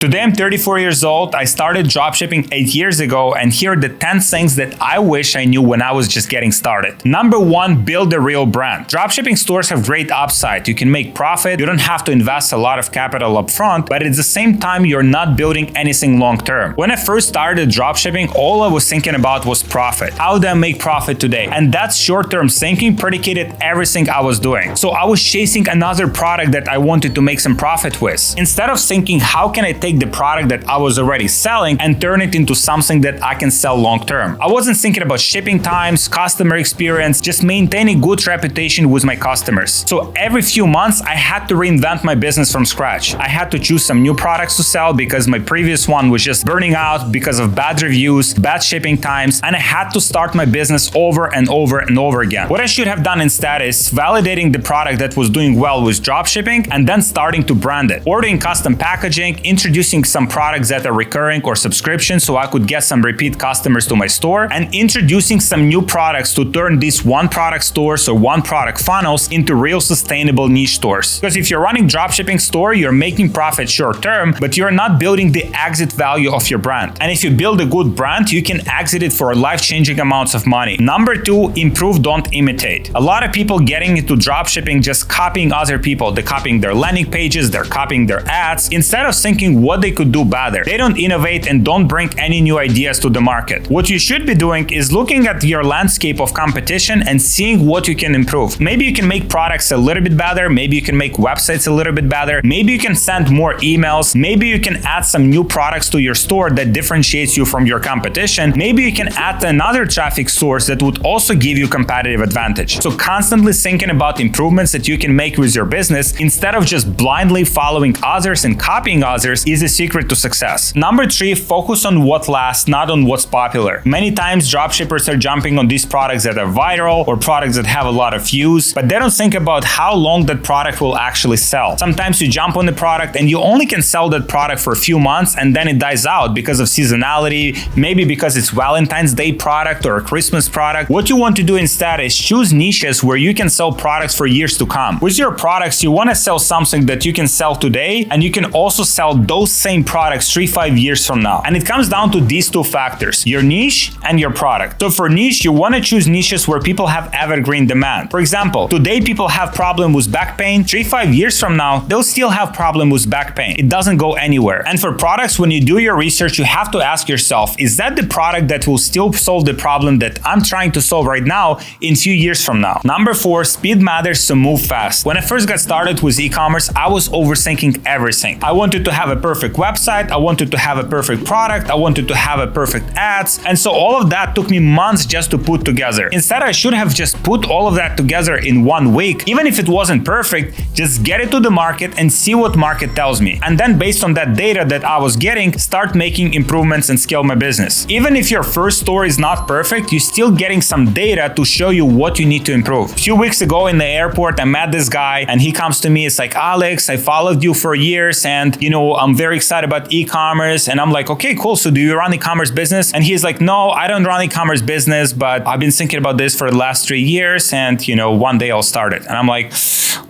Today I'm 34 years old. I started dropshipping 8 years ago, and here are the 10 things that I wish I knew when I was just getting started. Number 1, build a real brand. Dropshipping stores have great upside. You can make profit. You don't have to invest a lot of capital up front, but at the same time, you're not building anything long term. When I first started dropshipping, all I was thinking about was profit. How do I make profit today? And that short-term thinking predicated everything I was doing. So I was chasing another product that I wanted to make some profit with. Instead of thinking, how can I take the product that I was already selling and turn it into something that I can sell long term. I wasn't thinking about shipping times, customer experience, just maintaining good reputation with my customers. So every few months, I had to reinvent my business from scratch. I had to choose some new products to sell because my previous one was just burning out because of bad reviews, bad shipping times, and I had to start my business over and over and over again. What I should have done instead is validating the product that was doing well with dropshipping and then starting to brand it. Ordering custom packaging, introducing some products that are recurring or subscription so I could get some repeat customers to my store, and introducing some new products to turn these one product stores or one product funnels into real sustainable niche stores. Because if you're running dropshipping store, you're making profit short term, but you're not building the exit value of your brand. And if you build a good brand, you can exit it for life-changing amounts of money. Number 2, improve, don't imitate. A lot of people getting into dropshipping just copying other people. They're copying their landing pages, they're copying their ads, instead of thinking what they could do better. They don't innovate and don't bring any new ideas to the market. What you should be doing is looking at your landscape of competition and seeing what you can improve. Maybe you can make products a little bit better, maybe you can make websites a little bit better, maybe you can send more emails, maybe you can add some new products to your store that differentiates you from your competition, maybe you can add another traffic source that would also give you competitive advantage. So constantly thinking about improvements that you can make with your business instead of just blindly following others and copying others is the secret to success. Number 3, focus on what lasts, not on what's popular. Many times dropshippers are jumping on these products that are viral or products that have a lot of views, but they don't think about how long that product will actually sell. Sometimes you jump on the product and you only can sell that product for a few months and then it dies out because of seasonality, maybe because it's Valentine's Day product or a Christmas product. What you want to do instead is choose niches where you can sell products for years to come. With your products, you want to sell something that you can sell today, and you can also sell those same products 3-5 years from now. And it comes down to these 2 factors, your niche and your product. So for niche, you want to choose niches where people have evergreen demand. For example, today people have problem with back pain. 3-5 years from now, they'll still have problem with back pain. It doesn't go anywhere. And for products, when you do your research, you have to ask yourself, is that the product that will still solve the problem that I'm trying to solve right now in few years from now? Number 4, speed matters, so move fast. When I first got started with e-commerce, I was overthinking everything. I wanted to have a perfect website, I wanted to have a perfect product, I wanted to have a perfect ads, and so all of that took me months just to put together. Instead, I should have just put all of that together in 1 week. Even if it wasn't perfect, just get it to the market and see what market tells me. And then based on that data that I was getting, start making improvements and scale my business. Even if your first store is not perfect, you're still getting some data to show you what you need to improve. A few weeks ago in the airport, I met this guy and he comes to me, it's like, Alex, I followed you for years and I'm very excited about e-commerce. And I'm like, okay, cool. So do you run e-commerce business? And he's like, no, I don't run e-commerce business, but I've been thinking about this for the last 3 years and one day I'll start it. And I'm like,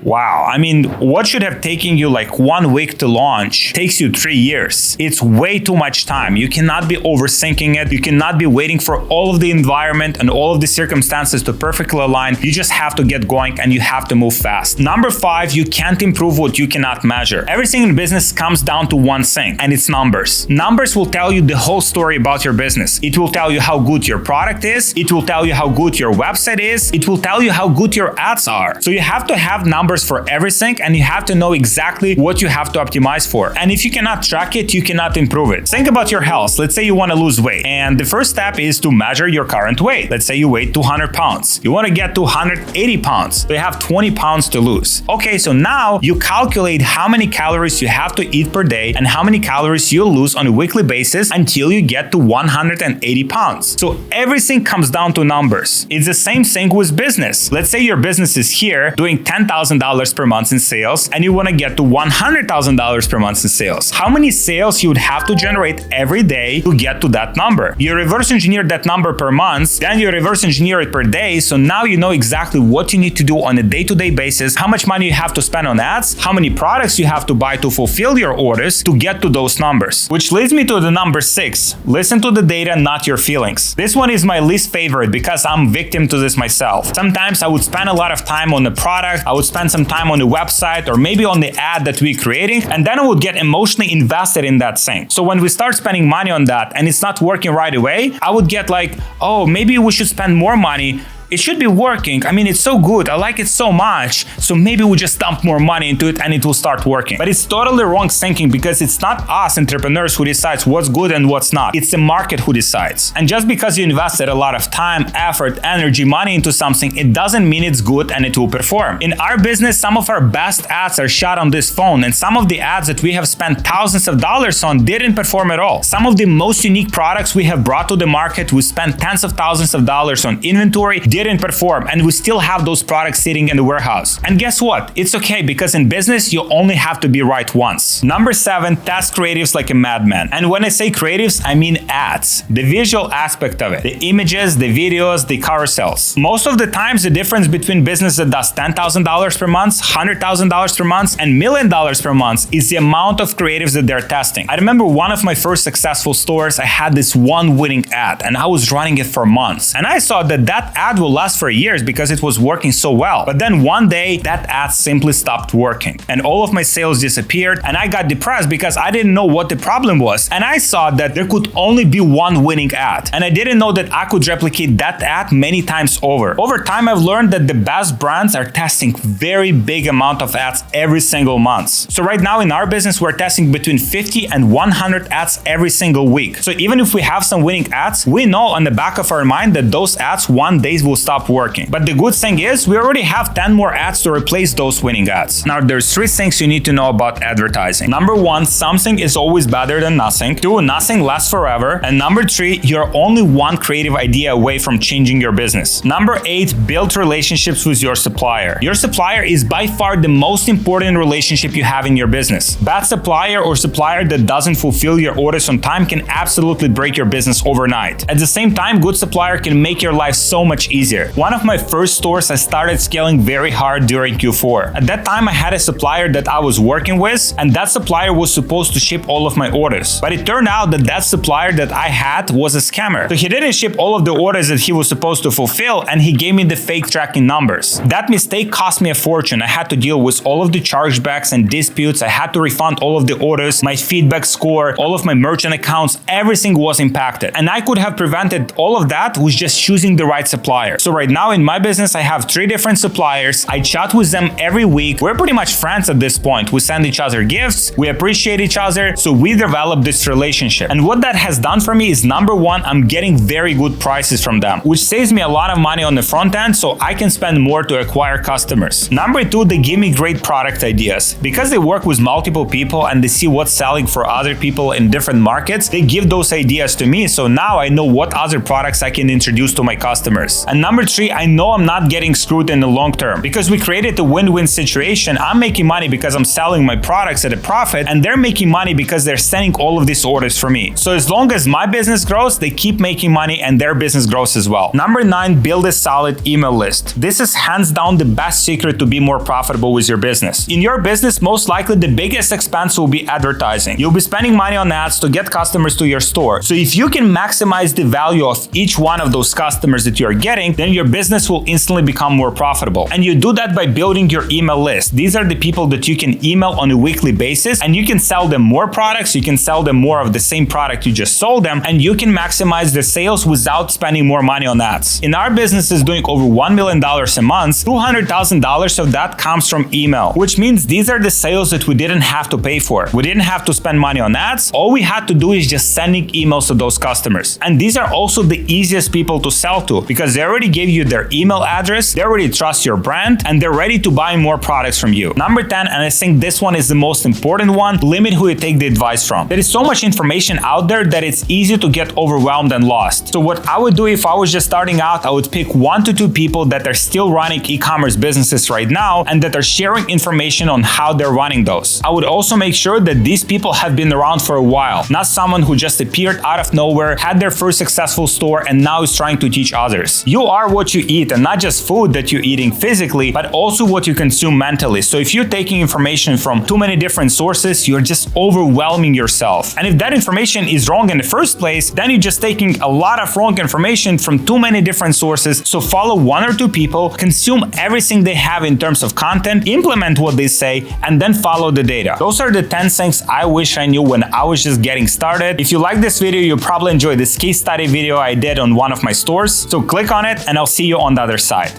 wow. I mean, what should have taken you like 1 week to launch takes you 3 years. It's way too much time. You cannot be overthinking it. You cannot be waiting for all of the environment and all of the circumstances to perfectly align. You just have to get going and you have to move fast. Number 5, you can't improve what you cannot measure. Everything in business comes down to one thing, and it's numbers. Numbers will tell you the whole story about your business. It will tell you how good your product is. It will tell you how good your website is. It will tell you how good your ads are. So you have to have numbers for everything, and you have to know exactly what you have to optimize for. And if you cannot track it, you cannot improve it. Think about your health. Let's say you want to lose weight, and the first step is to measure your current weight. Let's say you weigh 200 pounds. You want to get to 180 pounds. So you have 20 pounds to lose. Okay, so now you calculate how many calories you have to eat per day and how many calories you'll lose on a weekly basis until you get to 180 pounds. So everything comes down to numbers. It's the same thing with business. Let's say your business is here doing $10,000 $1,000 per month in sales and you want to get to $100,000 per month in sales. How many sales you would have to generate every day to get to that number? You reverse engineer that number per month, then you reverse engineer it per day, so now you know exactly what you need to do on a day-to-day basis, how much money you have to spend on ads, how many products you have to buy to fulfill your orders to get to those numbers. Which leads me to the number 6. Listen to the data, not your feelings. This one is my least favorite because I'm victim to this myself. Sometimes I would spend a lot of time on the product, I would spend some time on the website or maybe on the ad that we're creating, and then I would get emotionally invested in that thing. So when we start spending money on that and it's not working right away, I would get like, oh, maybe we should spend more money. It should be working. I mean, it's so good. I like it so much. So maybe we just dump more money into it and it will start working. But it's totally wrong thinking because it's not us entrepreneurs who decides what's good and what's not. It's the market who decides. And just because you invested a lot of time, effort, energy, money into something, it doesn't mean it's good and it will perform. In our business, some of our best ads are shot on this phone, and some of the ads that we have spent thousands of dollars on didn't perform at all. Some of the most unique products we have brought to the market, we spent tens of thousands of dollars on inventory, didn't perform, and we still have those products sitting in the warehouse. And guess what? It's okay, because in business, you only have to be right once. Number 7, test creatives like a madman. And when I say creatives, I mean ads. The visual aspect of it. The images, the videos, the carousels. Most of the times, the difference between business that does $10,000 per month, $100,000 per month, and $1 million per month is the amount of creatives that they're testing. I remember one of my first successful stores, I had this one winning ad, and I was running it for months. And I saw that that ad will last for years because it was working so well. But then one day that ad simply stopped working and all of my sales disappeared, and I got depressed because I didn't know what the problem was. And I saw that there could only be one winning ad. And I didn't know that I could replicate that ad many times over. Over time, I've learned that the best brands are testing very big amount of ads every single month. So right now in our business, we're testing between 50 and 100 ads every single week. So even if we have some winning ads, we know on the back of our mind that those ads one day will stop working. But the good thing is we already have 10 more ads to replace those winning ads. Now there's 3 things you need to know about advertising. Number 1, something is always better than nothing. 2, nothing lasts forever. And number 3, you're only one creative idea away from changing your business. Number 8, build relationships with your supplier. Your supplier is by far the most important relationship you have in your business. Bad supplier or supplier that doesn't fulfill your orders on time can absolutely break your business overnight. At the same time, good supplier can make your life so much easier. One of my first stores, I started scaling very hard during Q4. At that time, I had a supplier that I was working with, and that supplier was supposed to ship all of my orders. But it turned out that that supplier that I had was a scammer. So he didn't ship all of the orders that he was supposed to fulfill, and he gave me the fake tracking numbers. That mistake cost me a fortune. I had to deal with all of the chargebacks and disputes. I had to refund all of the orders, my feedback score, all of my merchant accounts, everything was impacted. And I could have prevented all of that with just choosing the right supplier. So right now in my business, I have 3 different suppliers. I chat with them every week. We're pretty much friends at this point. We send each other gifts. We appreciate each other. So we develop this relationship. And what that has done for me is, number 1, I'm getting very good prices from them, which saves me a lot of money on the front end so I can spend more to acquire customers. Number 2, they give me great product ideas. Because they work with multiple people and they see what's selling for other people in different markets, they give those ideas to me. So now I know what other products I can introduce to my customers. And number 3, I know I'm not getting screwed in the long term because we created a win-win situation. I'm making money because I'm selling my products at a profit, and they're making money because they're sending all of these orders for me. So as long as my business grows, they keep making money and their business grows as well. Number 9, build a solid email list. This is hands down the best secret to be more profitable with your business. In your business, most likely the biggest expense will be advertising. You'll be spending money on ads to get customers to your store. So if you can maximize the value of each one of those customers that you're getting, then your business will instantly become more profitable. And you do that by building your email list. These are the people that you can email on a weekly basis, and you can sell them more products, you can sell them more of the same product you just sold them, and you can maximize the sales without spending more money on ads. In our business is doing over $1 million a month, $200,000 of that comes from email, which means these are the sales that we didn't have to pay for. We didn't have to spend money on ads. All we had to do is just sending emails to those customers. And these are also the easiest people to sell to because they already already gave you their email address, they already trust your brand, and they're ready to buy more products from you. Number 10, and I think this one is the most important one, limit who you take the advice from. There is so much information out there that it's easy to get overwhelmed and lost. So what I would do if I was just starting out, I would pick 1 to 2 people that are still running e-commerce businesses right now and that are sharing information on how they're running those. I would also make sure that these people have been around for a while, not someone who just appeared out of nowhere, had their first successful store, and now is trying to teach others. You are what you eat, and not just food that you're eating physically, but also what you consume mentally. So if you're taking information from too many different sources, you're just overwhelming yourself. And if that information is wrong in the first place, then you're just taking a lot of wrong information from too many different sources. So follow 1 or 2 people, consume everything they have in terms of content, implement what they say, and then follow the data. Those are the 10 things I wish I knew when I was just getting started. If you like this video, you'll probably enjoy this case study video I did on one of my stores. So click on it and I'll see you on the other side.